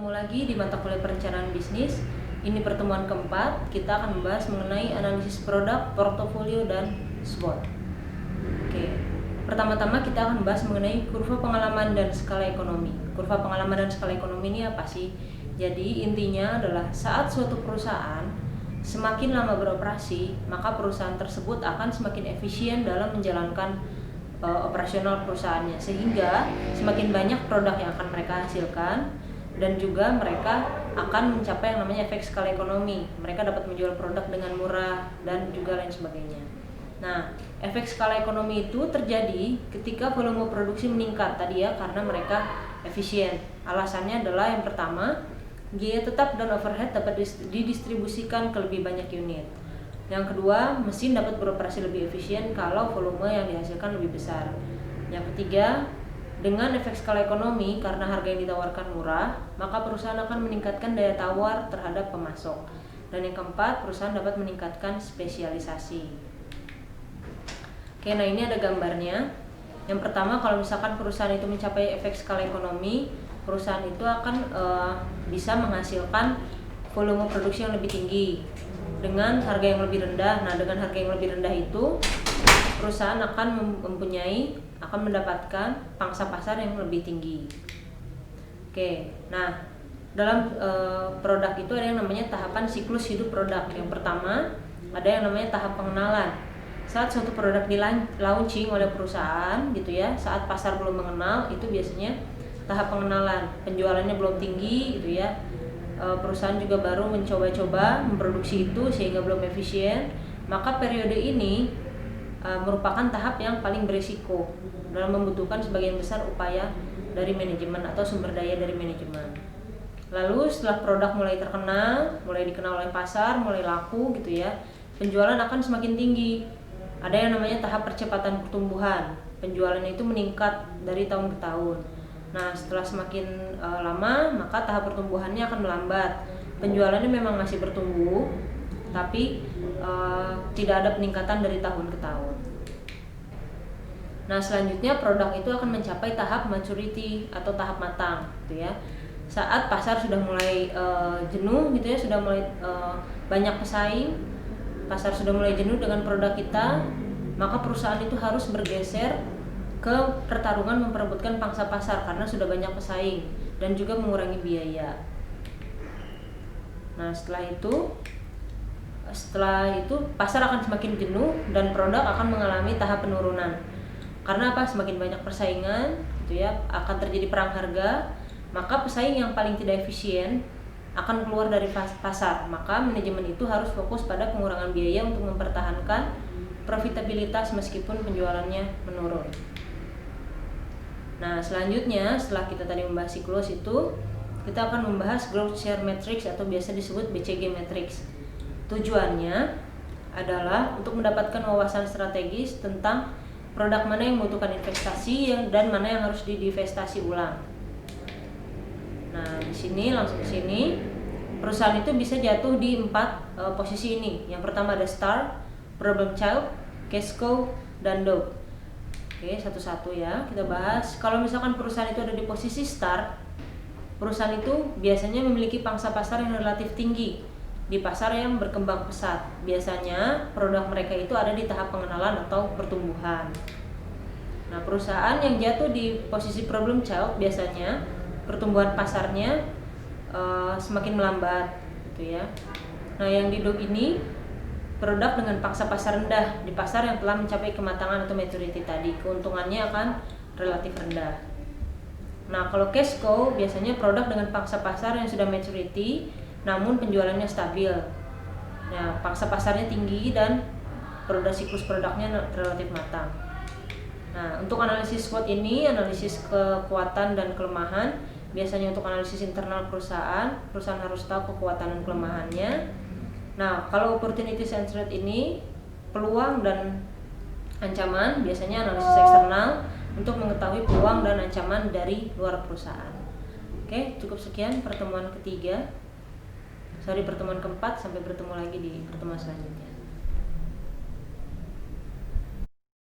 Bertemu lagi di mata kuliah perencanaan bisnis. Ini pertemuan keempat, kita akan membahas mengenai analisis produk, portofolio, dan SWOT. Oke, pertama-tama kita akan membahas mengenai kurva pengalaman dan skala ekonomi. Kurva pengalaman dan skala ekonomi ini apa sih? Jadi intinya adalah saat suatu perusahaan semakin lama beroperasi, maka perusahaan tersebut akan semakin efisien dalam menjalankan operasional perusahaannya, sehingga semakin banyak produk yang akan mereka hasilkan dan juga mereka akan mencapai yang namanya efek skala ekonomi. Mereka dapat menjual produk dengan murah dan juga lain sebagainya. Nah, efek skala ekonomi itu terjadi ketika volume produksi meningkat tadi ya, karena mereka efisien. Alasannya adalah yang pertama, biaya tetap dan overhead dapat didistribusikan ke lebih banyak unit. Yang kedua, mesin dapat beroperasi lebih efisien kalau volume yang dihasilkan lebih besar. Yang ketiga, dengan efek skala ekonomi, karena harga yang ditawarkan murah, maka perusahaan akan meningkatkan daya tawar terhadap pemasok. Dan yang keempat, perusahaan dapat meningkatkan spesialisasi. Oke, nah ini ada gambarnya. Yang pertama, kalau misalkan perusahaan itu mencapai efek skala ekonomi, perusahaan itu akan bisa menghasilkan volume produksi yang lebih tinggi dengan harga yang lebih rendah. Nah, dengan harga yang lebih rendah itu perusahaan akan mendapatkan pangsa pasar yang lebih tinggi. Oke, nah dalam produk itu ada yang namanya tahapan siklus hidup produk. Yang pertama ada yang namanya tahap pengenalan. Saat suatu produk di launching oleh perusahaan gitu ya, saat pasar belum mengenal, itu biasanya tahap pengenalan, penjualannya belum tinggi gitu ya. Perusahaan juga baru mencoba-coba memproduksi itu sehingga belum efisien, maka periode ini merupakan tahap yang paling berisiko dalam membutuhkan sebagian besar upaya dari manajemen atau sumber daya dari manajemen. Lalu setelah produk mulai terkenal, mulai dikenal oleh pasar, mulai laku gitu ya, penjualan akan semakin tinggi. Ada yang namanya tahap percepatan pertumbuhan, penjualannya itu meningkat dari tahun ke tahun. Nah, setelah semakin lama, maka tahap pertumbuhannya akan melambat. Penjualannya memang masih bertumbuh, tapi tidak ada peningkatan dari tahun ke tahun. Nah, selanjutnya produk itu akan mencapai tahap maturity atau tahap matang, gitu ya. Saat pasar sudah mulai jenuh, gitu ya, sudah mulai banyak pesaing, pasar sudah mulai jenuh dengan produk kita, maka perusahaan itu harus bergeser ke pertarungan memperebutkan pangsa pasar karena sudah banyak pesaing dan juga mengurangi biaya. Nah, setelah itu pasar akan semakin jenuh dan produk akan mengalami tahap penurunan. Karena apa? Semakin banyak persaingan, gitu ya, akan terjadi perang harga, maka pesaing yang paling tidak efisien akan keluar dari pasar. Maka manajemen itu harus fokus pada pengurangan biaya untuk mempertahankan profitabilitas meskipun penjualannya menurun. Nah, selanjutnya setelah kita tadi membahas siklus itu, kita akan membahas growth share matrix atau biasa disebut BCG matrix. Tujuannya adalah untuk mendapatkan wawasan strategis tentang produk mana yang membutuhkan investasi dan mana yang harus diinvestasi ulang. Nah, di sini langsung ke sini, perusahaan itu bisa jatuh di 4 posisi ini. Yang pertama ada start, problem child, cash cow, dan dog. Oke, satu-satu ya kita bahas. Kalau misalkan perusahaan itu ada di posisi start, perusahaan itu biasanya memiliki pangsa pasar yang relatif tinggi di pasar yang berkembang pesat. Biasanya produk mereka itu ada di tahap pengenalan atau pertumbuhan. Nah, perusahaan yang jatuh di posisi problem child biasanya pertumbuhan pasarnya semakin melambat gitu ya. Nah, yang di dog ini produk dengan pangsa pasar rendah di pasar yang telah mencapai kematangan atau maturity tadi, keuntungannya akan relatif rendah. Nah, kalau cash cow biasanya produk dengan pangsa pasar yang sudah maturity namun penjualannya stabil. Nah, pangsa pasarnya tinggi dan siklus produknya relatif matang. Nah, untuk analisis SWOT ini, analisis kekuatan dan kelemahan, biasanya untuk analisis internal perusahaan harus tahu kekuatan dan kelemahannya. Nah, kalau opportunities and threat ini, peluang dan ancaman, biasanya analisis eksternal untuk mengetahui peluang dan ancaman dari luar perusahaan. Oke, cukup sekian pertemuan keempat. Sampai bertemu lagi di pertemuan selanjutnya.